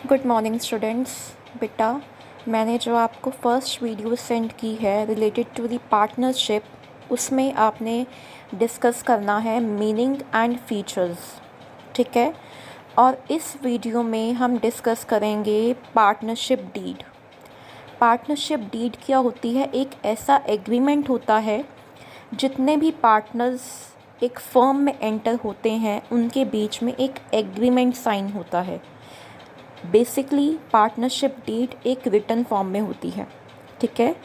Good morning students. बेटा, मैंने जो आपको फर्स्ट वीडियो सेंड की है रिलेटेड टू दी पार्टनरशिप, उसमें आपने डिस्कस करना है मीनिंग एंड फीचर्स, ठीक है। और इस वीडियो में हम डिस्कस करेंगे पार्टनरशिप डीड। पार्टनरशिप डीड क्या होती है? एक ऐसा एग्रीमेंट होता है जितने भी पार्टनर्स एक फर्म में एंटर होते हैं उनके बीच में एक एग्रीमेंट साइन होता है। बेसिकली पार्टनरशिप डीड एक रिटन फॉर्म में होती है, ठीक है।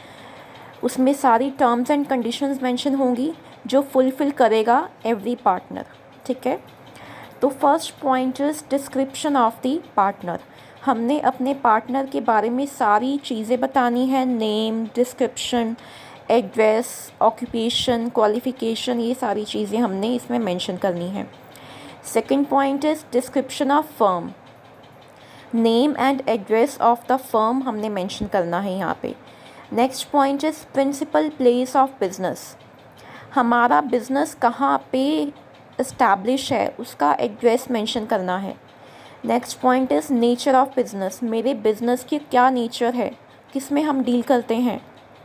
उसमें सारी टर्म्स एंड कंडीशंस मेंशन होंगी जो फुलफ़िल करेगा एवरी पार्टनर, ठीक है। तो first point is description of the partner. हमने अपने पार्टनर के बारे में सारी चीज़ें बतानी है, name, description, address, occupation, qualification, ये सारी चीज़ें हमने इसमें मेंशन करनी है। Second point is description of firm. Name and address of the firm हमने मेंशन करना है यहाँ पे। Next point is principal place of business. हमारा बिज़नेस कहाँ पे इस्टेब्लिश है उसका एड्रेस मेंशन करना है। Next point is nature of business. मेरे बिज़नेस की क्या नेचर है, किस में हम डील करते हैं,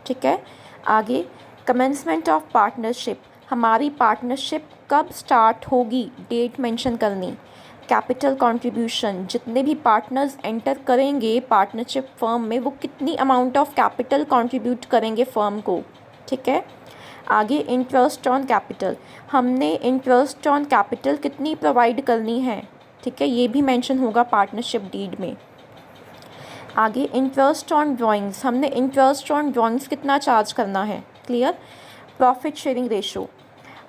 ठीक है। आगे कमेंसमेंट ऑफ पार्टनरशिप। हमारी पार्टनरशिप कब स्टार्ट होगी, डेट मेंशन करनी। कैपिटल कंट्रीब्यूशन, जितने भी पार्टनर्स एंटर करेंगे पार्टनरशिप फर्म में वो कितनी अमाउंट ऑफ कैपिटल कंट्रीब्यूट करेंगे फर्म को, ठीक है। आगे इंटरेस्ट ऑन कैपिटल, हमने इंटरेस्ट ऑन कैपिटल कितनी प्रोवाइड करनी है, ठीक है, ये भी मेंशन होगा पार्टनरशिप डीड में। आगे इंटरेस्ट ऑन ड्राइंग्स, हमने इंटरेस्ट ऑन ड्राइंग्स कितना चार्ज करना है, क्लियर। प्रॉफिट शेयरिंग रेशो,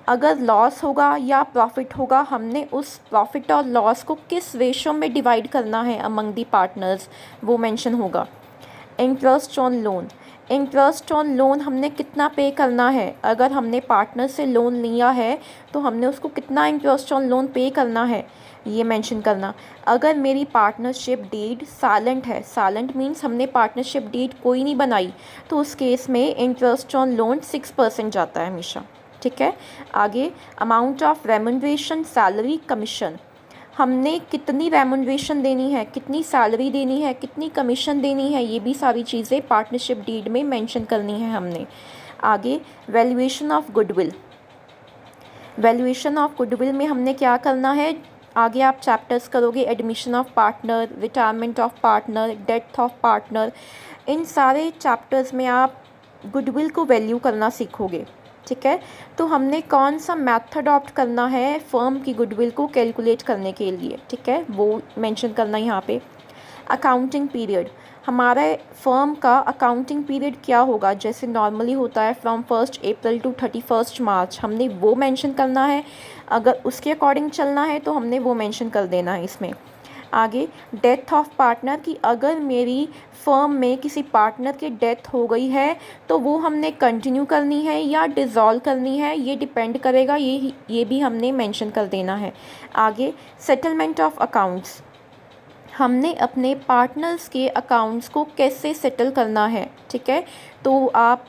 अगर लॉस होगा या प्रॉफिट होगा हमने उस प्रॉफिट और लॉस को किस रेशो में डिवाइड करना है अमंग दी पार्टनर्स, वो मेंशन होगा। Interest on loan, interest on loan हमने कितना पे करना है, अगर हमने पार्टनर से लोन लिया है तो हमने उसको कितना इंटरेस्ट ऑन लोन पे करना है, ये मेंशन करना। अगर मेरी पार्टनरशिप डीड साइलेंट है, साइलेंट मीन्स हमने पार्टनरशिप डीड कोई नहीं बनाई, तो उस केस में इंटरेस्ट ऑन लोन 6% जाता है हमेशा, ठीक है। आगे amount of remuneration, salary, commission, हमने कितनी रेमुनरेशन देनी है, कितनी सैलरी देनी है, कितनी कमीशन देनी है, ये भी सारी चीज़ें पार्टनरशिप डीड में मेंशन करनी है हमने। आगे valuation of goodwill, valuation of goodwill में हमने क्या करना है, आगे आप चैप्टर्स करोगे, admission of partner, retirement of partner, death of partner, इन सारे चैप्टर्स में आप गुडविल को वैल्यू करना सीखोगे, ठीक है। तो हमने कौन सा मेथड अडॉप्ट करना है फर्म की गुडविल को कैलकुलेट करने के लिए, ठीक है, वो मेंशन करना है यहाँ पे। अकाउंटिंग पीरियड, हमारे फर्म का अकाउंटिंग पीरियड क्या होगा, जैसे नॉर्मली होता है फ्रॉम 1 अप्रैल टू 31 मार्च, हमने वो मेंशन करना है। अगर उसके अकॉर्डिंग चलना है तो हमने वो मेंशन कर देना है इसमें। आगे डेथ ऑफ पार्टनर की, अगर मेरी फर्म में किसी पार्टनर की डेथ हो गई है तो वो हमने कंटिन्यू करनी है या डिज़ोल्व करनी है, ये डिपेंड करेगा, ये भी हमने मेंशन कर देना है। आगे सेटलमेंट ऑफ अकाउंट्स, हमने अपने पार्टनर्स के अकाउंट्स को कैसे सेटल करना है, ठीक है। तो आप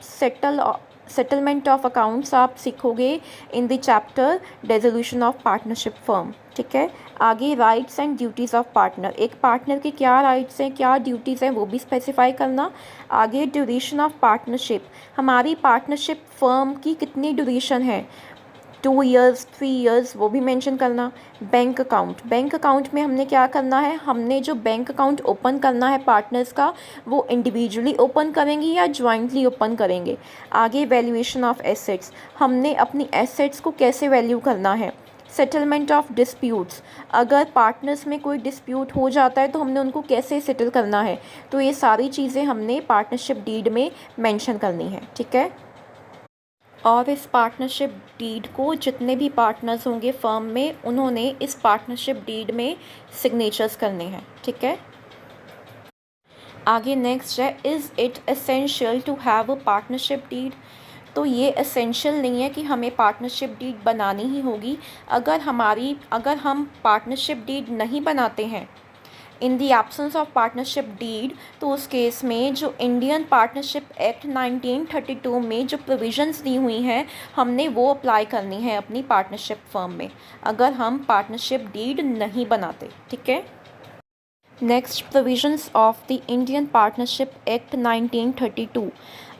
सेटलमेंट ऑफ अकाउंट्स आप सीखोगे in the chapter resolution of partnership firm, ठीक है। आगे rights and duties of partner, एक पार्टनर के क्या राइट्स हैं, क्या ड्यूटीज़ हैं, वो भी स्पेसिफाई करना। आगे ड्यूरेशन ऑफ पार्टनरशिप, हमारी पार्टनरशिप फर्म की कितनी ड्यूरेशन है, 2 ईयर्स, 3 ईयर्स, वो भी मेंशन करना। बैंक अकाउंट, बैंक अकाउंट में हमने क्या करना है, हमने जो बैंक अकाउंट ओपन करना है पार्टनर्स का वो इंडिविजुअली ओपन करेंगे या जॉइंटली ओपन करेंगे। आगे वैल्यूएशन ऑफ एसेट्स, हमने अपनी एसेट्स को कैसे वैल्यू करना है। सेटलमेंट ऑफ डिस्प्यूट्स, अगर पार्टनर्स में कोई डिस्प्यूट हो जाता है तो हमने उनको कैसे सेटल करना है, तो ये सारी चीज़ें हमने पार्टनरशिप डीड में मेंशन करनी है, ठीक है। और इस पार्टनरशिप डीड को जितने भी पार्टनर्स होंगे फर्म में उन्होंने इस पार्टनरशिप डीड में सिग्नेचर्स करने हैं, ठीक है। आगे नेक्स्ट है, is it essential to have a partnership deed. तो ये एसेंशियल नहीं है कि हमें पार्टनरशिप डीड बनानी ही होगी। अगर हम पार्टनरशिप डीड नहीं बनाते हैं in the absence of partnership deed, तो उस केस में जो इंडियन पार्टनरशिप एक्ट 1932 में जो प्रोविजंस दी हुई हैं हमने वो अप्लाई करनी है अपनी पार्टनरशिप फर्म में, अगर हम पार्टनरशिप डीड नहीं बनाते, ठीक है। Next provisions of the Indian Partnership Act 1932।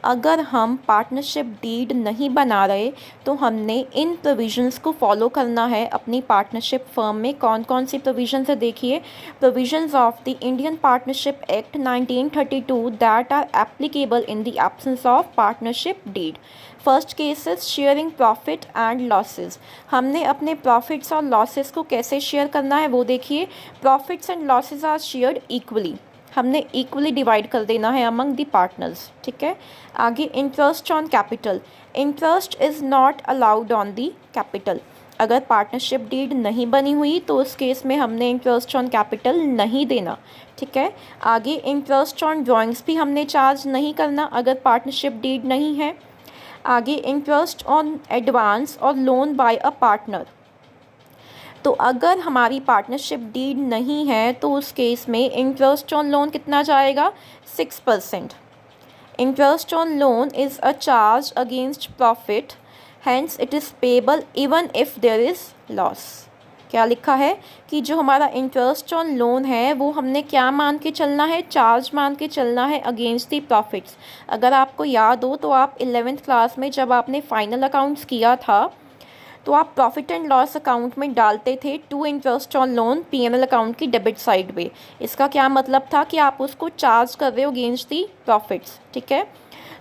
अगर हम पार्टनरशिप डीड नहीं बना रहे तो हमने इन प्रोविजंस को फॉलो करना है अपनी पार्टनरशिप फर्म में। कौन कौन सी प्रोविजंस है देखिए। Provisions of the Indian Partnership Act 1932 that are applicable in the absence of partnership deed. First case is sharing profit and losses. हमने अपने प्रॉफिट्स और लॉसेस को कैसे शेयर करना है वो देखिए। Profits and losses are shared equally. हमने इक्वली डिवाइड कर देना है अमंग द पार्टनर्स, ठीक है। आगे interest on capital. Interest is not allowed on the capital. अगर पार्टनरशिप डीड नहीं बनी हुई तो उस केस में हमने इंटरेस्ट ऑन कैपिटल नहीं देना, ठीक है। आगे इंटरेस्ट ऑन ड्राइंग्स भी हमने चार्ज नहीं करना अगर पार्टनरशिप डीड नहीं है। आगे इंटरेस्ट ऑन एडवांस और लोन बाय अ पार्टनर। तो अगर हमारी पार्टनरशिप डीड नहीं है तो उस केस में इंटरेस्ट ऑन लोन कितना जाएगा, 6%। Interest on loan is a charge against profit, hence it is payable even if there is loss. क्या लिखा है कि जो हमारा इंटरेस्ट ऑन लोन है वो हमने क्या मान के चलना है, चार्ज मान के चलना है अगेंस्ट दी प्रॉफिट्स। अगर आपको याद हो तो आप 11th क्लास में जब आपने फाइनल अकाउंट्स किया था तो आप प्रॉफिट एंड लॉस अकाउंट में डालते थे to interest on loan PNL account की डेबिट साइड पे। इसका क्या मतलब था कि आप उसको चार्ज कर रहे हो अगेंस्ट दी प्रॉफिट्स, ठीक है।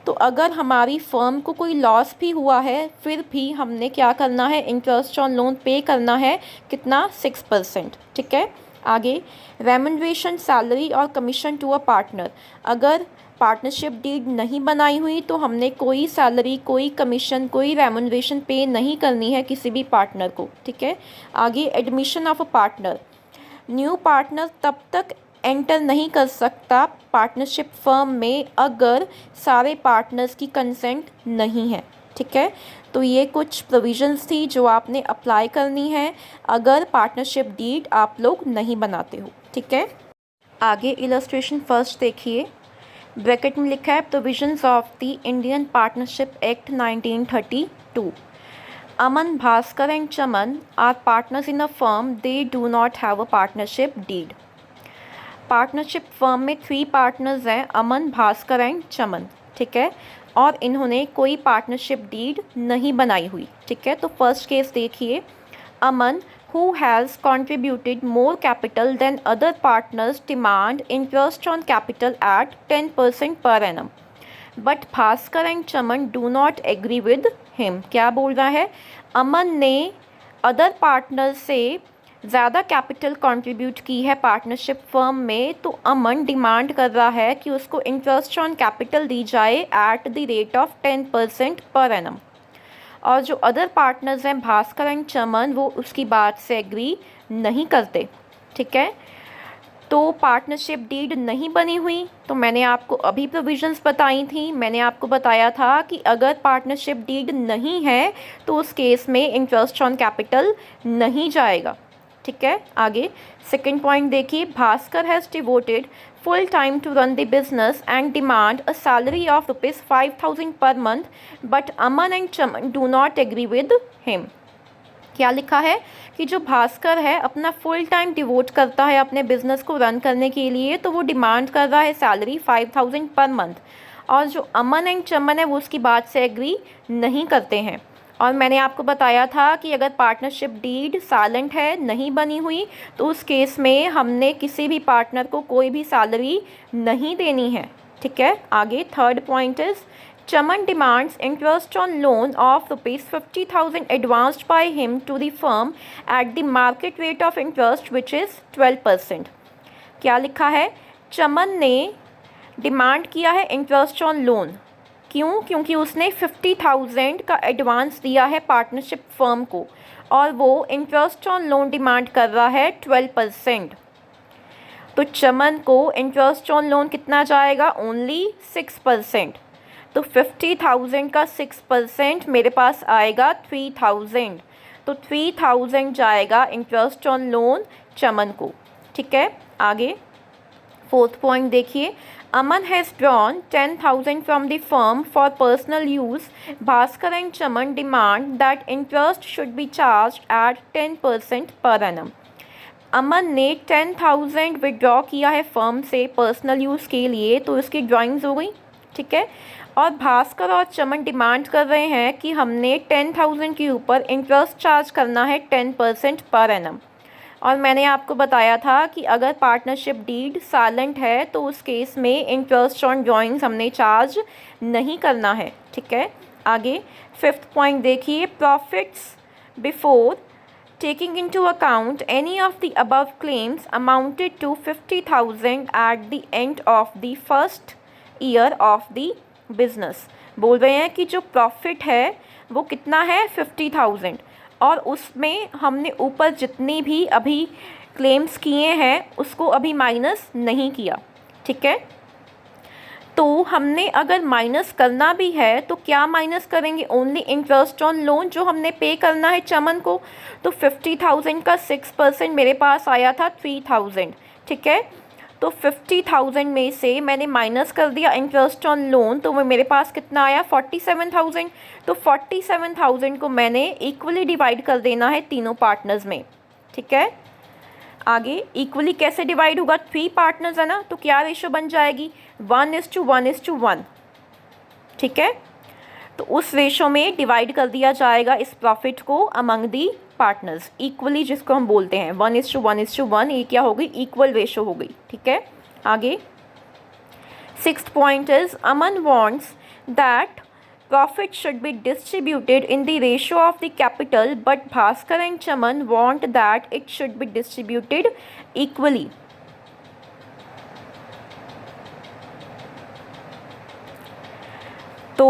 तो अगर हमारी फर्म को कोई लॉस भी हुआ है फिर भी हमने क्या करना है, इंटरेस्ट ऑन लोन पे करना है, कितना, 6%, ठीक है। आगे रेम्यूनरेशन सैलरी और कमीशन टू अ पार्टनर। अगर पार्टनरशिप डीड नहीं बनाई हुई तो हमने कोई सैलरी, कोई कमीशन, कोई रेम्यूनरेशन पे नहीं करनी है किसी भी पार्टनर को, ठीक है। आगे admission of a partner. New partner तब तक एंटर नहीं कर सकता पार्टनरशिप फर्म में अगर सारे पार्टनर्स की कंसेंट नहीं है, ठीक है। तो ये कुछ प्रोविजंस थी जो आपने अप्लाई करनी है अगर पार्टनरशिप डीड आप लोग नहीं बनाते हो, ठीक है। आगे इलस्ट्रेशन फर्स्ट देखिए। ब्रैकेट में लिखा है provisions of the Indian Partnership Act 1932। Aman, Bhaskar and Chaman are partners in a firm, they do not have a partnership deed. Partnership firm में 3 पार्टनर्स हैं, अमन, भास्कर एंड चमन, ठीक है। और इन्होंने कोई पार्टनरशिप डीड नहीं बनाई हुई, ठीक है। तो फर्स्ट केस देखिए। अमन, who has contributed more capital than other partners, demand interest on capital at 10% per annum. But Bhaskar and Chaman do not agree with him. क्या बोल रहा है, अमन ने अदर पार्टनर से ज़्यादा कैपिटल कंट्रीब्यूट की है पार्टनरशिप फर्म में, तो अमन डिमांड कर रहा है कि उसको इंटरेस्ट ऑन कैपिटल दी जाए at the rate of 10% per annum. और जो अदर पार्टनर्स हैं भास्कर एंड चमन वो उसकी बात से एग्री नहीं करते, ठीक है। तो पार्टनरशिप डीड नहीं बनी हुई तो मैंने आपको अभी प्रोविजंस बताई थी। मैंने आपको बताया था कि अगर पार्टनरशिप डीड नहीं है तो उस केस में इंटरेस्ट ऑन कैपिटल नहीं जाएगा, ठीक है। आगे सेकंड पॉइंट देखिए। Bhaskar has devoted full time to run the business and demand a salary of rupees 5,000 per month, but Aman and Chaman do not agree with him. क्या लिखा है कि जो भास्कर है अपना फुल टाइम डिवोट करता है अपने बिजनेस को रन करने के लिए, तो वो डिमांड कर रहा है सैलरी 5,000 पर मंथ, और जो अमन एंड चमन है वो उसकी बात से एग्री नहीं करते हैं। और मैंने आपको बताया था कि अगर पार्टनरशिप डीड साइलेंट है, नहीं बनी हुई, तो उस केस में हमने किसी भी पार्टनर को कोई भी सैलरी नहीं देनी है, ठीक है। आगे third point is Chaman demands interest on loan of ₹50,000 advanced by him to the firm at the market rate of interest which is 12%। क्या लिखा है, चमन ने डिमांड किया है इंटरेस्ट ऑन लोन। क्यों? क्योंकि उसने 50,000 का एडवांस दिया है पार्टनरशिप फर्म को और वो इंटरेस्ट ऑन लोन डिमांड कर रहा है 12%। तो चमन को इंटरेस्ट ऑन लोन कितना जाएगा, ओनली 6%। तो 50,000 का 6% मेरे पास आएगा 3,000। तो 3,000 जाएगा इंटरेस्ट ऑन लोन चमन को, ठीक है। आगे फोर्थ पॉइंट देखिए। Aman has drawn 10,000 from the firm for personal use. Bhaskar and Chaman demand that interest should be charged at 10% per annum. अमन ने 10,000 विड्रॉ किया है फर्म से पर्सनल यूज़ के लिए, तो इसकी ड्राइंग्स हो गई, ठीक है। और भास्कर और चमन डिमांड कर रहे हैं कि हमने 10,000 के ऊपर इंटरेस्ट चार्ज करना है 10% पर एनम। और मैंने आपको बताया था कि अगर पार्टनरशिप डीड साइलेंट है तो उस केस में इंटरेस्ट ऑन ड्राइंग्स हमने चार्ज नहीं करना है, ठीक है। आगे 5th पॉइंट देखिए, profits before taking into account any of the above claims amounted to 50,000 at the end of the first year of the business। बोल रहे हैं कि जो प्रॉफिट है वो कितना है 50,000, और उसमें हमने ऊपर जितनी भी अभी क्लेम्स किए हैं उसको अभी माइनस नहीं किया, ठीक है। तो हमने अगर माइनस करना भी है तो क्या माइनस करेंगे, ओनली इंटरेस्ट ऑन लोन जो हमने पे करना है चमन को। तो 50,000 का 6% मेरे पास आया था 3,000, ठीक है। तो 50,000 में से मैंने माइनस कर दिया इंटरेस्ट ऑन लोन, तो मेरे पास कितना आया 47,000। तो 47,000 को मैंने इक्वली डिवाइड कर देना है तीनों पार्टनर्स में, ठीक है। आगे इक्वली कैसे डिवाइड होगा, 3 पार्टनर्स है ना, तो क्या रेशो बन जाएगी 1:1:1, ठीक है। तो उस रेशो में डिवाइड कर दिया जाएगा इस प्रॉफिट को अमंग दी पार्टनर्स इक्वली, जिसको हम बोलते हैं 1:1:1। ये क्या हो गई, इक्वल रेशो हो गई, ठीक है। आगे 6th point is Aman wants that profit should be distributed in the ratio of the capital, but Bhaskar and Chaman want that it should be distributed equally। तो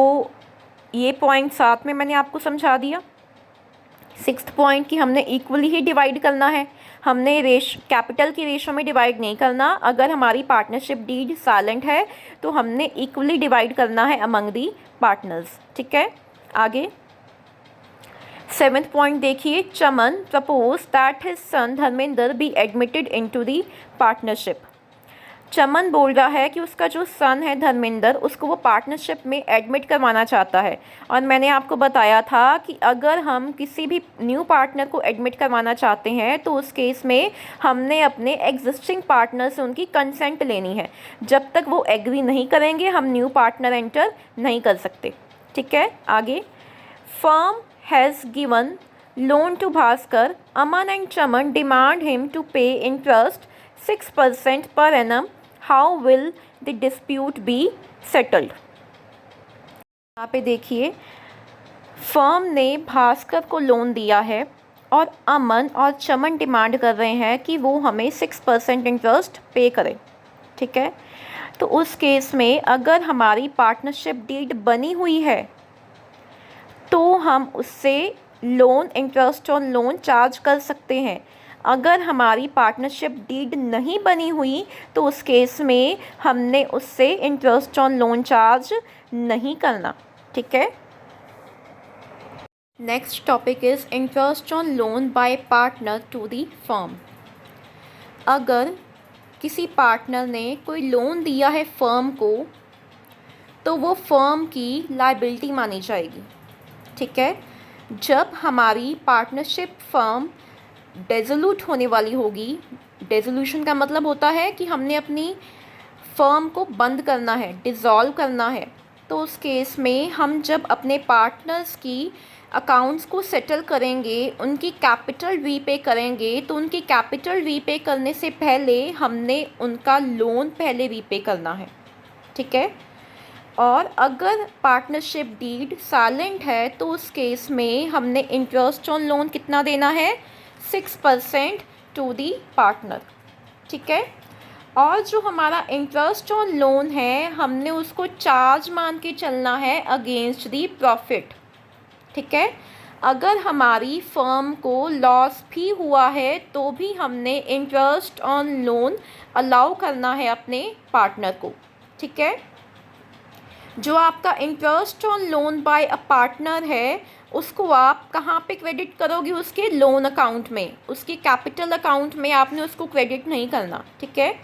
ये पॉइंट साथ में मैंने आपको समझा दिया। 6th पॉइंट कि हमने इक्वली ही डिवाइड करना है, हमने कैपिटल की रेशो में डिवाइड नहीं करना। अगर हमारी पार्टनरशिप डीड साइलेंट है तो हमने इक्वली डिवाइड करना है अमंग दी पार्टनर्स, ठीक है। आगे 7th पॉइंट देखिए, Chaman propose that his son Dharmendra be admitted into the partnership. Chaman बोल रहा है कि उसका जो सन है धर्मेंद्र, उसको वो पार्टनरशिप में एडमिट करवाना चाहता है। और मैंने आपको बताया था कि अगर हम किसी भी न्यू पार्टनर को एडमिट करवाना चाहते हैं तो उस केस में हमने अपने एग्जिस्टिंग पार्टनर से उनकी कंसेंट लेनी है। जब तक वो एग्री नहीं करेंगे हम न्यू पार्टनर एंटर नहीं कर सकते, ठीक है। आगे firm has given loan to Bhaskar, Aman and Chaman demand him to pay interest 6% per annum, how will the dispute be settled. यहाँ पे देखिए, फर्म ने भास्कर को लोन दिया है और अमन और चमन डिमांड कर रहे हैं कि वो हमें 6% इंटरेस्ट पे करें, ठीक है। तो उस केस में अगर हमारी पार्टनरशिप डीड बनी हुई है तो हम उससे loan interest on loan charge कर सकते हैं। अगर हमारी पार्टनरशिप डीड नहीं बनी हुई तो उस केस में हमने उससे इंटरेस्ट ऑन लोन चार्ज नहीं करना, ठीक है। Next topic is interest on loan by partner to the firm. अगर किसी पार्टनर ने कोई लोन दिया है फर्म को तो वो फर्म की लायबिलिटी मानी जाएगी, ठीक है। जब हमारी पार्टनरशिप फर्म डेजोल्यूट होने वाली होगी, डेजोल्यूशन का मतलब होता है कि हमने अपनी फर्म को बंद करना है, डिज़ोल्व करना है, तो उस केस में हम जब अपने पार्टनर्स की अकाउंट्स को सेटल करेंगे, उनकी कैपिटल रीपे करेंगे, तो उनकी कैपिटल रीपे करने से पहले हमने उनका लोन पहले रीपे करना है, ठीक है। और अगर पार्टनरशिप डीड साइलेंट है तो उस केस में हमने इंटरेस्ट ऑन लोन कितना देना है 6% टू दी पार्टनर, ठीक है। और जो हमारा इंटरेस्ट ऑन लोन है हमने उसको चार्ज मान के चलना है अगेंस्ट दी प्रॉफिट, ठीक है। अगर हमारी फर्म को लॉस भी हुआ है तो भी हमने इंटरेस्ट ऑन लोन अलाउ करना है अपने पार्टनर को, ठीक है। जो आपका interest on loan bye a partner है उसको आप कहाँ पे क्रेडिट करोगे, उसके लोन अकाउंट में, उसके कैपिटल अकाउंट में आपने उसको क्रेडिट नहीं करना, ठीक है।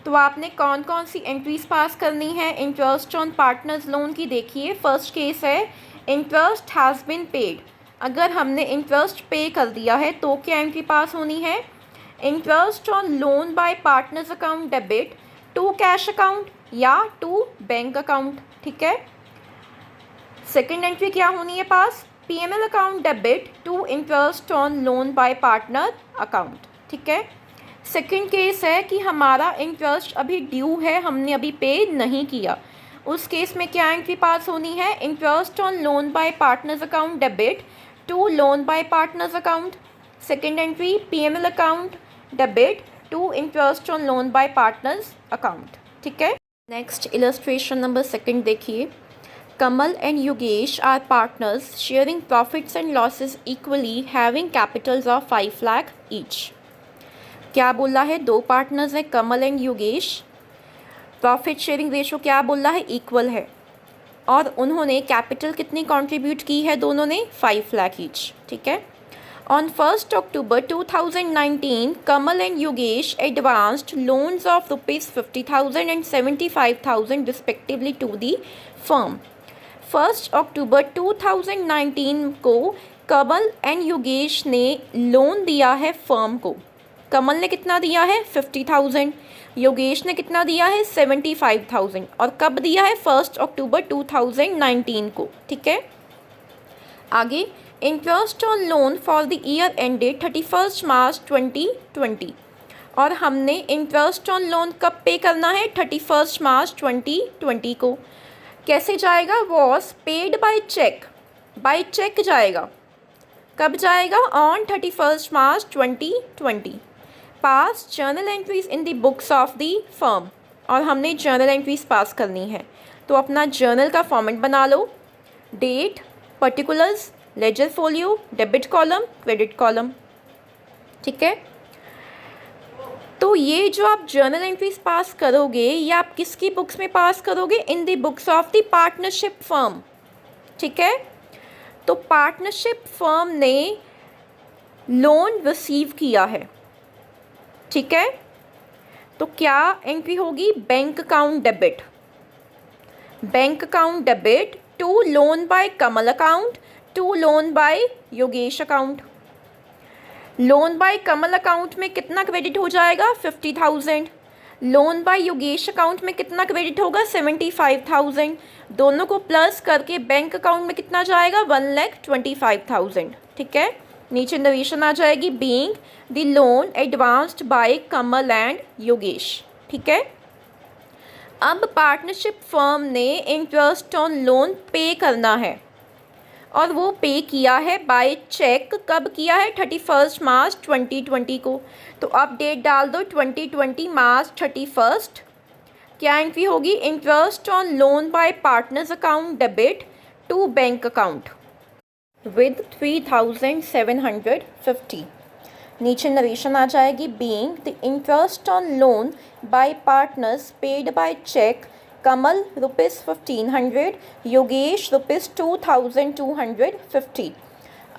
तो आपने कौन कौन सी एंट्रीज पास करनी है इंटरेस्ट ऑन पार्टनर्स लोन की। देखिए फर्स्ट केस है इंटरेस्ट हैज़ बिन पेड। अगर हमने इंटरेस्ट पे कर दिया है तो क्या एंट्री पास होनी है, interest on loan by partners account debit to cash account या टू बैंक अकाउंट, ठीक है। सेकेंड एंट्री क्या होनी है पास, PML account debit to interest on loan by partner account, ठीक है। सेकेंड केस है कि हमारा इंटरेस्ट अभी ड्यू है, हमने अभी पे नहीं किया, उस केस में क्या एंट्री पास होनी है, interest on loan by partners account debit to loan by partners account. Second entry PML account debit to interest on loan by partners account, ठीक है। नेक्स्ट इलस्ट्रेशन नंबर सेकेंड देखिए, Kamal and Yogesh are partners sharing profits and losses equally having capitals of 5 lakh each. क्या बोल रहा है, दो partners हैं Kamal and Yogesh, profit sharing ratio क्या बोल रहा है, इक्वल है, और उन्होंने कैपिटल कितनी कंट्रीब्यूट की है, दोनों ने 5 लाख ईच, ठीक है। On 1 October 2019 Kamal and Yogesh advanced loans of ₹50,000 and 75,000 respectively to the firm. 1 October 2019 को कमल एंड योगेश ने लोन दिया है फर्म को। कमल ने कितना दिया है 50,000, योगेश ने कितना दिया है 75,000, और कब दिया है 1 October 2019 को, ठीक है। आगे, interest on loan for the year ended 31 March 2020, और हमने इंटरेस्ट ऑन लोन कब पे करना है 31 March 2020 को। कैसे जाएगा, वॉज पेड बाय चेक जाएगा, कब जाएगा, on 31 March 2020। Pass journal entries in the books of the firm, और हमने जर्नल एंट्रीज पास करनी है, तो अपना जर्नल का फॉर्मेट बना लो, date, particulars, ledger folio, debit column, credit column, ठीक है। तो ये जो आप जर्नल एंट्रीज पास करोगे, ये आप किसकी बुक्स में पास करोगे, in the books of the partnership firm, ठीक है। तो पार्टनरशिप फर्म ने लोन रिसीव किया है, ठीक है। तो क्या एंट्री होगी, bank account debit to loan by Kamal account to loan by Yogesh account. Loan by Kamal account में कितना क्रेडिट हो जाएगा 50,000, लोन बाय योगेश अकाउंट में कितना क्रेडिट होगा 75,000, दोनों को प्लस करके बैंक अकाउंट में कितना जाएगा 1,25,000, ठीक है। नीचे नरेशन आ जाएगी, being the loan advanced by Kamal and Yogesh, ठीक है। अब पार्टनरशिप फर्म ने इंटरेस्ट ऑन लोन पे करना है, और वो पे किया है बाय चेक, कब किया है 31 March 2020 को। तो अब डेट डाल दो 2020 March 31। क्या एंट्री होगी, interest on loan by partners account debit to bank account with 3,750। नीचे नरेशन आ जाएगी, being the interest on loan by partners paid by cheque, Kamal ₹1,500, Yogesh ₹2,250।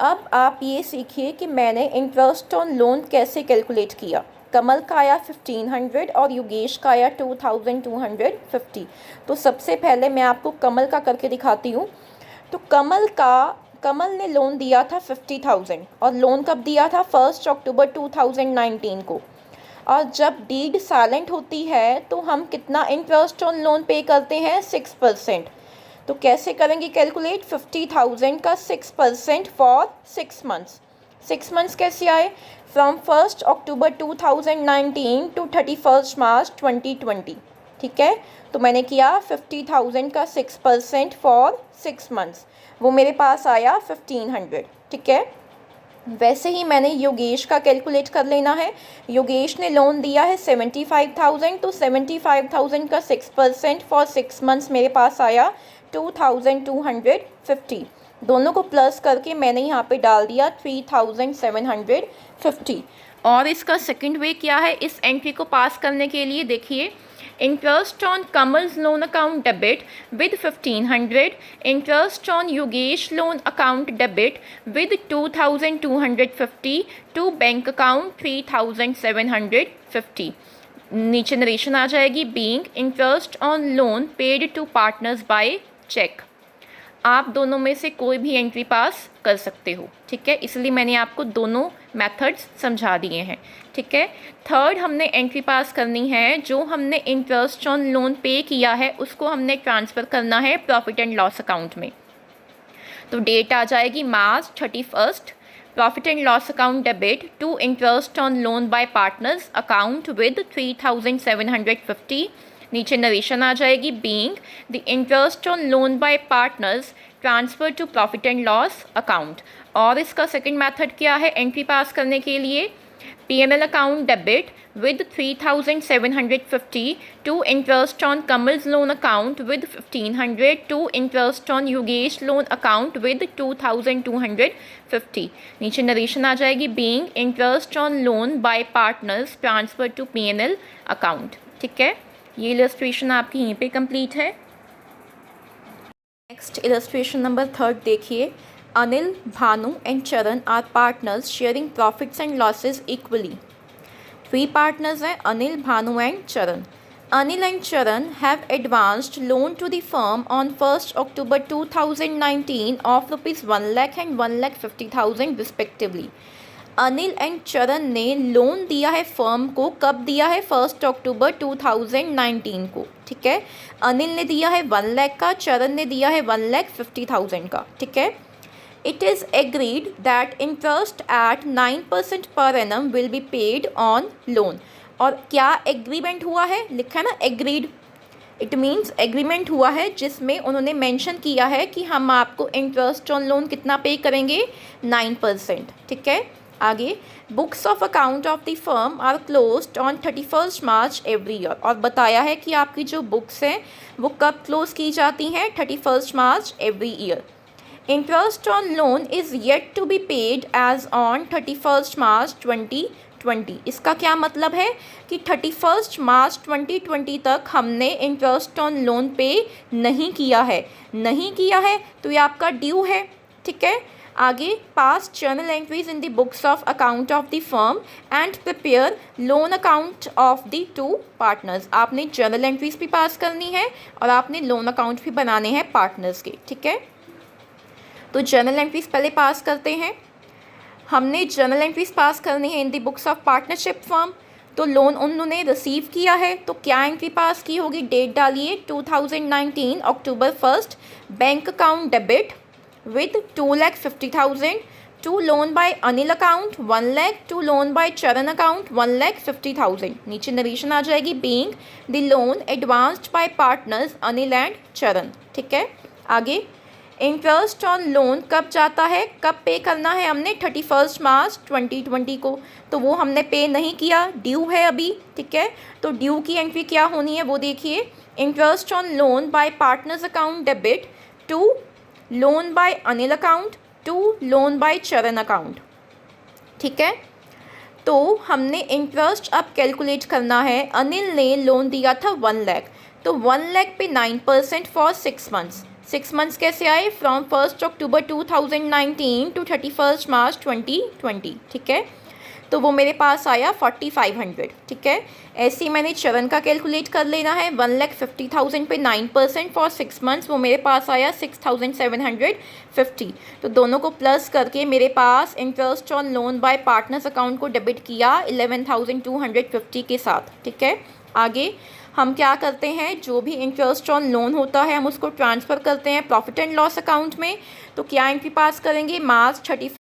अब आप ये सीखिए कि मैंने इंटरेस्ट ऑन लोन कैसे कैलकुलेट किया। कमल का आया 1,500 और योगेश का आया 2,250। तो सबसे पहले मैं आपको कमल का करके दिखाती हूँ। तो कमल ने लोन दिया था 50,000, और लोन कब दिया था 1 October 2019 को। और जब डीड साइलेंट होती है तो हम कितना इंटरेस्ट ऑन लोन पे करते हैं 6%। तो कैसे करेंगे कैलकुलेट, 50,000 का 6% फॉर 6 मंथ्स। 6 मंथ्स कैसे आए, फ्रॉम 1 October 2019 टू 31 March 2020, ठीक है। तो मैंने किया 50,000 का 6% फॉर 6 मंथ्स, वो मेरे पास आया 1,500, ठीक है। वैसे ही मैंने योगेश का कैलकुलेट कर लेना है। योगेश ने लोन दिया है 75,000, तो 75,000 का 6% फॉर 6 मंथ्स मेरे पास आया 2,250। दोनों को प्लस करके मैंने यहाँ पे डाल दिया 3,750। और इसका सेकंड वे क्या है इस एंट्री को पास करने के लिए, देखिए, interest on Kamal's loan account debit with 1,500, interest on Yogesh loan account debit with 2,250 to bank account 3,750। नीचे नरेशन आ जाएगी, being interest on loan paid to partners by cheque. आप दोनों में से कोई भी एंट्री पास कर सकते हो, ठीक है, इसलिए मैंने आपको दोनों मेथड्स समझा दिए हैं, ठीक है। थर्ड हमने एंट्री पास करनी है, जो हमने इंटरेस्ट ऑन लोन पे किया है उसको हमने ट्रांसफ़र करना है प्रॉफिट एंड लॉस अकाउंट में। तो डेट आ जाएगी March 31, profit and loss account debit to interest on loan by partners account with 3750। नीचे नरेशन आ जाएगी, being the interest on loan by partners transfer to profit and loss account. और इसका second method क्या है entry पास करने के लिए, P&L account debit with 3750 to interest on Kamal's loan account with 1500 to interest on Yogesh loan account with 2250। नीचे narration आ जाएगी, being interest on loan by partners transfer to P&L account, ठीक है। ये इलस्ट्रेशन आपकी यहीं पे कंप्लीट है। नेक्स्ट इलस्ट्रेशन नंबर 3 देखिए, Anil, Bhanu and Charan are partners sharing profits and losses equally. 3 partners हैं, Anil, Bhanu and Charan. Anil and Charan have advanced loan to the firm on 1 October 2019 of ₹1 lakh and 1,50,000 respectively. Anil and Charan ने लोन दिया है फर्म को, कब दिया है 1 October 2019 को, ठीक है। अनिल ने दिया है 1 लाख का, चरण ने दिया है 1,50,000 का, ठीक है। It is agreed that interest at 9% per annum will be paid on loan। और क्या एग्रीमेंट हुआ है, लिखा है ना एग्रीड, इट मीन्स एग्रीमेंट हुआ है जिसमें उन्होंने मेंशन किया है कि हम आपको इंटरेस्ट ऑन लोन कितना पे करेंगे, 9%, ठीक है। आगे, books of account of the firm are closed on 31 March every year. और बताया है कि आपकी जो बुक्स हैं वो कब क्लोज की जाती हैं, 31 March every year. Interest on loan is yet to be paid as on 31 March 2020। इसका क्या मतलब है कि 31 March 2020 तक हमने इंटरेस्ट ऑन लोन पे नहीं किया है, नहीं किया है तो ये आपका ड्यू है, ठीक है। आगे, पास journal entries in the books of account of the firm and prepare loan account of the 2 partners. आपने जर्नल एंट्रीज भी पास करनी है और आपने लोन अकाउंट भी बनाने हैं पार्टनर्स के, ठीक है। तो जर्नल एंट्रीज पहले पास करते हैं। हमने जर्नल एंट्रीज पास करनी है इन the books of partnership firm. तो लोन उन्होंने रिसीव किया है, तो क्या एंट्री पास की होगी, डेट डालिए 2019 October 1, bank account debit with 2,50,000 to loan by Anil account 1 lakh, to loan by Charan account 1,50,000। नीचे नरेशन आ जाएगी, being the loan advanced by partners Anil and Charan, ठीक है। आगे, इंटरेस्ट ऑन लोन कब जाता है, कब पे करना है हमने, 31 March 2020 को, तो वो हमने पे नहीं किया, ड्यू है अभी, ठीक है। तो ड्यू की एंट्री क्या होनी है वो देखिए, interest on loan by partners account debit to loan by Anil account to loan by Charan account, ठीक है। तो हमने इंटरेस्ट अब कैलकुलेट करना है। अनिल ने लोन दिया था 1 लाख, तो 1 लाख पे 9% फॉर 6 मंथ्स। 6 मंथ्स कैसे आए, फ्रॉम 1 October 2019 टू 31 March 2020, ठीक है। तो वो मेरे पास आया 4500, ठीक है। ऐसे ही मैंने चरण का कैलकुलेट कर लेना है, 1,50,000 पे 9% फॉर 6 मंथ्स, वो मेरे पास आया 6,750। तो दोनों को प्लस करके मेरे पास interest on loan by partners account को डेबिट किया 11,250 के साथ, ठीक है। आगे हम क्या करते हैं, जो भी इंटरेस्ट ऑन लोन होता है हम उसको ट्रांसफ़र करते हैं प्रॉफिट एंड लॉस अकाउंट में। तो क्या एंट्री पास करेंगे, March 31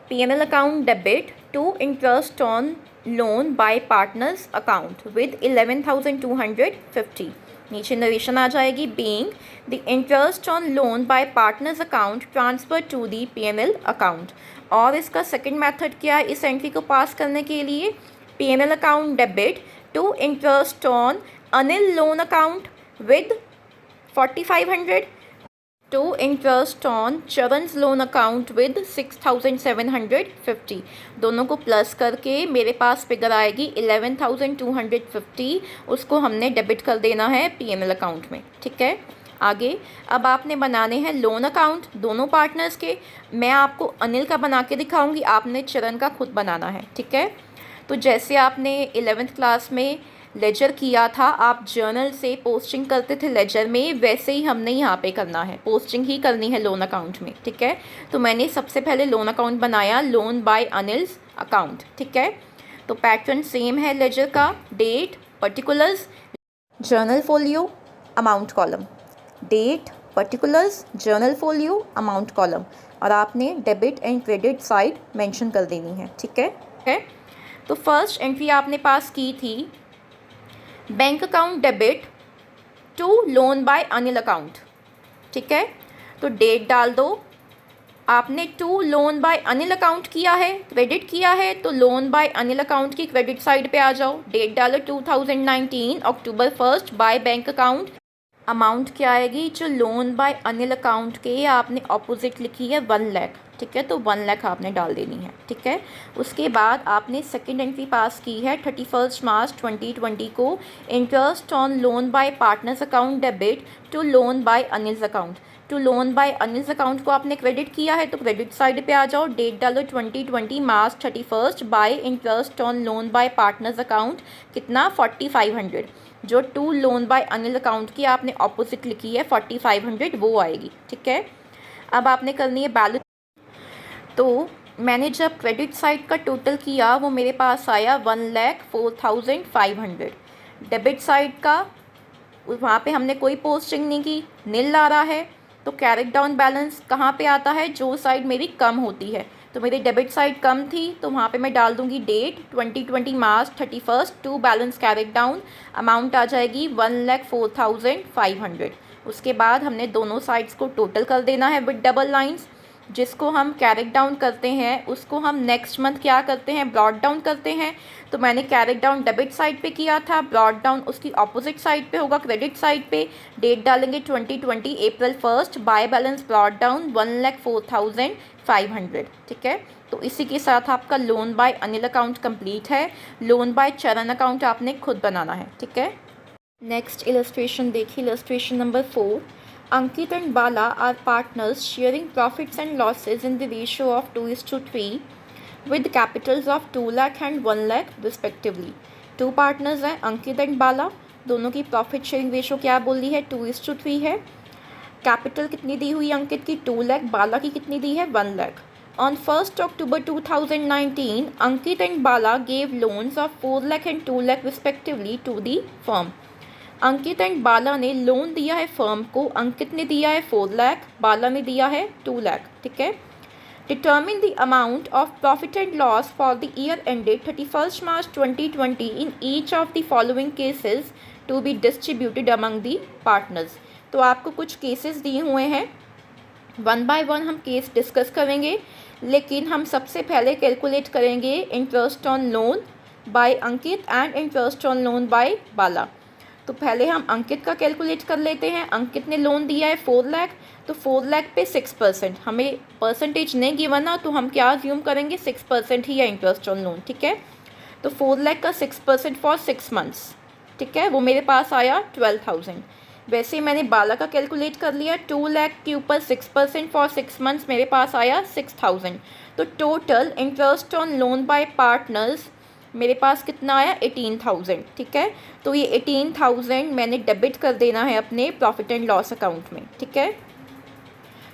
P&L account debit to interest on loan by partners account with 11,250। नीचे नरेशन आ जाएगी, being the interest on loan by partners account transfer to the P&L account. और इसका second method क्या है इस एंट्री को पास करने के लिए, P&L account debit to interest on Anil loan account with 4,500 to interest on Charan's loan account with 6,750। दोनों को प्लस करके मेरे पास फिगर आएगी 11,250, उसको हमने डेबिट कर देना है P&L अकाउंट में, ठीक है। आगे, अब आपने बनाने हैं लोन अकाउंट दोनों पार्टनर्स के। मैं आपको अनिल का बना के दिखाऊंगी, आपने चरण का खुद बनाना है, ठीक है। तो जैसे आपने 11th क्लास में लेजर किया था, आप जर्नल से पोस्टिंग करते थे लेजर में, वैसे ही हमने यहाँ पे करना है, पोस्टिंग ही करनी है लोन अकाउंट में, ठीक है। तो मैंने सबसे पहले लोन अकाउंट बनाया, लोन बाय अनिल्स अकाउंट, ठीक है। तो पैटर्न सेम है लेजर का, date, particulars, journal folio, amount column, date, particulars, journal folio, amount column, और आपने debit and credit side mention कर देनी है, ठीक है। तो फर्स्ट एंट्री आपने पास की थी bank account debit to loan by Anil account, ठीक है। तो डेट डाल दो, आपने to loan by Anil account किया है, क्रेडिट किया है, तो लोन बाय अनिल अकाउंट की क्रेडिट साइड पे आ जाओ, डेट डालो 2019 October 1 by bank account, amount क्या आएगी जो लोन बाय अनिल अकाउंट के आपने ऑपोजिट लिखी है 1 लाख, ठीक है। तो 1 लाख आपने डाल देनी है, ठीक है। उसके बाद आपने सेकंड एंट्री पास की है 31 मार्च 2020 को, interest on loan by partners account debit to loan by Anil's account, to loan by Anil's account को आपने क्रेडिट किया है, तो क्रेडिट साइड पे आ जाओ, डेट डालो 2020 March 31 by interest on loan by partners account, कितना 4500, जो to loan by Anil account की आपने ऑपोजिट लिखी है 4500 वो आएगी, ठीक है। अब आपने करनी है बैलेंस। तो मैंने जब क्रेडिट साइड का टोटल किया वो मेरे पास आया 1,04,500, डेबिट साइड का वहाँ पे हमने कोई पोस्टिंग नहीं की, नील आ रहा है, तो कैरेट डाउन बैलेंस कहाँ पे आता है, जो साइड मेरी कम होती है, तो मेरी डेबिट साइड कम थी तो वहाँ पे मैं डाल दूँगी date 2020 March 31 to balance carried down, amount आ जाएगी 1,04,500। उसके बाद हमने दोनों साइड्स को टोटल कर देना है विद डबल लाइंस, जिसको हम कैरेट डाउन करते हैं उसको हम नेक्स्ट मंथ क्या करते हैं, ब्रॉड डाउन करते हैं। तो मैंने कैरेट डाउन डेबिट साइड पे किया था, ब्रॉड डाउन उसकी ऑपोजिट साइड पे होगा क्रेडिट साइड पे, डेट डालेंगे 2020 अप्रैल 1 बाय बैलेंस ब्रॉड डाउन 1,04,500, ठीक है। तो इसी के साथ आपका loan by Anil account complete है, लोन बाय चरण अकाउंट आपने खुद बनाना है, ठीक है। नेक्स्ट इलस्ट्रेशन देखिए, illustration number 4, Ankit and Bala are partners sharing profits and losses in the ratio of 2:3 with capitals of 2 lakh and 1 lakh respectively. Two partners हैं Ankit and बाला, दोनों की प्रॉफिट शेयरिंग रेशो क्या बोली है 2:3 है, कैपिटल कितनी दी हुई अंकित की 2 लाख, बाला की कितनी दी है 1 lakh. On 1st October 2019, Ankit and Bala gave loans of 4 lakh and 2 lakh respectively to the firm. Ankit and Bala ने लोन दिया है फर्म को, अंकित ने दिया है 4 लाख, बाला ने दिया है 2 लाख, ठीक है। Determine the amount of profit and loss for the year ended 31 March 2020 in each of the following cases to be distributed among the partners. तो आपको कुछ केसेस दिए हुए हैं, 1 बाय 1 हम केस डिस्कस करेंगे, लेकिन हम सबसे पहले कैलकुलेट करेंगे interest on loan by Ankit and interest on loan by Bala. तो पहले हम अंकित का कैलकुलेट कर लेते हैं। अंकित ने लोन दिया है 4 लाख, तो 4 लाख पे 6%, हमें परसेंटेज नहीं गिवन ना, तो हम क्या अज्यूम करेंगे 6% ही है इंटरेस्ट ऑन लोन, ठीक है। तो 4 लाख का 6% फॉर 6 मंथ्स, ठीक है, वो मेरे पास आया 12,000। वैसे ही मैंने बाला का कैलकुलेट कर लिया, 2 लाख के ऊपर 6% फॉर 6 मंथ्स मेरे पास आया 6,000। तो total interest on loan by partners मेरे पास कितना आया 18,000, ठीक है। तो ये 18,000 मैंने डेबिट कर देना है अपने प्रॉफिट एंड लॉस अकाउंट में, ठीक है।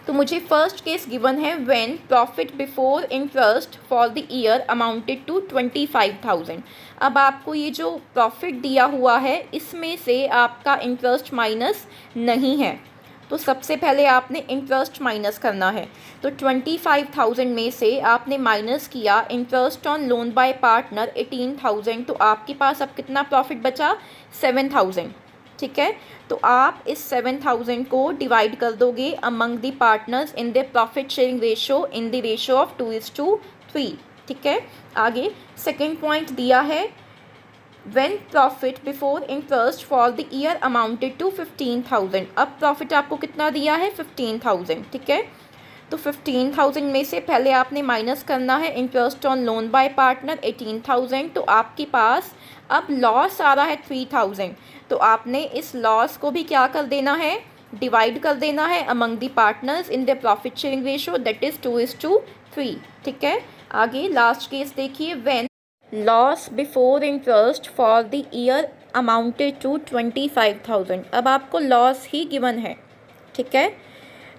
तो मुझे फर्स्ट केस गिवन है when profit before interest for the year amounted to 25,000। अब आपको ये जो प्रॉफिट दिया हुआ है इसमें से आपका इंटरेस्ट माइनस नहीं है, तो सबसे पहले आपने इंटरेस्ट माइनस करना है। तो 25,000 में से आपने माइनस किया interest on loan by partner 18,000, तो आपके पास अब कितना प्रॉफिट बचा 7,000, ठीक है। तो आप इस 7,000 को डिवाइड कर दोगे among the partners in the profit sharing ratio in the ratio of 2:3, ठीक है। आगे सेकेंड पॉइंट दिया है when profit before interest for the year amounted to 15,000। अब प्रॉफिट आपको कितना दिया है 15,000, ठीक है। तो 15,000 में से पहले आपने माइनस करना है interest on loan by partner 18,000, तो आपके पास अब लॉस आ रहा है 3,000, तो आपने इस लॉस को भी क्या कर देना है डिवाइड कर देना है among the partners in the profit sharing ratio that is 2:3, ठीक है। आगे लास्ट केस देखिए, when loss before interest for the year amounted to 25,000। अब आपको लॉस ही गिवन है, ठीक है।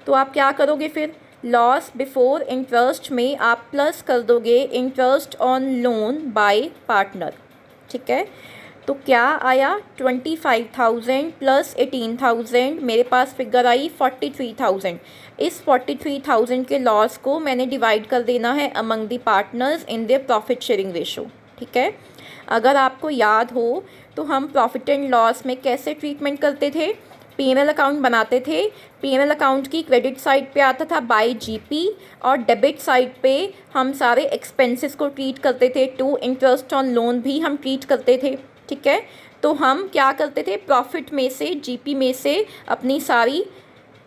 तो आप क्या करोगे फिर, लॉस बिफोर इंटरेस्ट में आप प्लस कर दोगे interest on loan by partner, ठीक है। तो क्या आया 25,000 प्लस 18,000, मेरे पास फिगर आई 43,000। इस 43,000 के लॉस को मैंने डिवाइड कर देना है among the partners in their profit sharing ratio, ठीक है। अगर आपको याद हो तो हम प्रॉफिट एंड लॉस में कैसे ट्रीटमेंट करते थे, पीएनएल अकाउंट बनाते थे। पीएनएल अकाउंट की क्रेडिट साइड पे आता था बाय जीपी और डेबिट साइड पे हम सारे एक्सपेंसेस को ट्रीट करते थे, टू इंटरेस्ट ऑन लोन भी हम ट्रीट करते थे, ठीक है। तो हम क्या करते थे, प्रॉफिट में से, जीपी में से अपनी सारी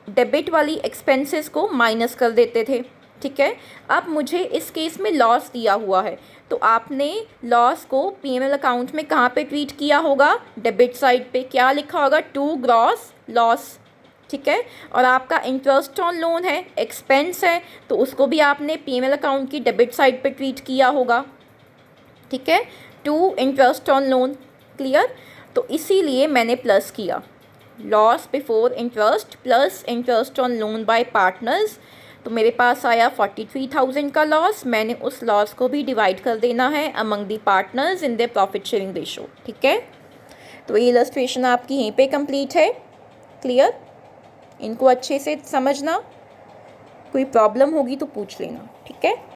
डेबिट वाली एक्सपेंसेस को माइनस कर देते थे, ठीक है। अब मुझे इस केस में लॉस दिया हुआ है, तो आपने लॉस को पीएनएल अकाउंट में कहाँ पे ट्रीट किया होगा, डेबिट साइड पे। क्या लिखा होगा, टू ग्रॉस लॉस, ठीक है। और आपका इंटरेस्ट ऑन लोन है, एक्सपेंस है, तो उसको भी आपने पीएनएल अकाउंट की डेबिट साइड पे ट्रीट किया होगा, ठीक है। To interest on loan, clear. तो इसीलिए मैंने प्लस किया, loss before interest plus interest on loan by partners. तो मेरे पास आया 43,000 का लॉस, मैंने उस लॉस को भी डिवाइड कर देना है among the partners in their profit sharing ratio, ठीक है। तो ये इलस्ट्रेशन आपकी यहीं पे कंप्लीट है, क्लियर। इनको अच्छे से समझना, कोई प्रॉब्लम होगी तो पूछ लेना, ठीक है।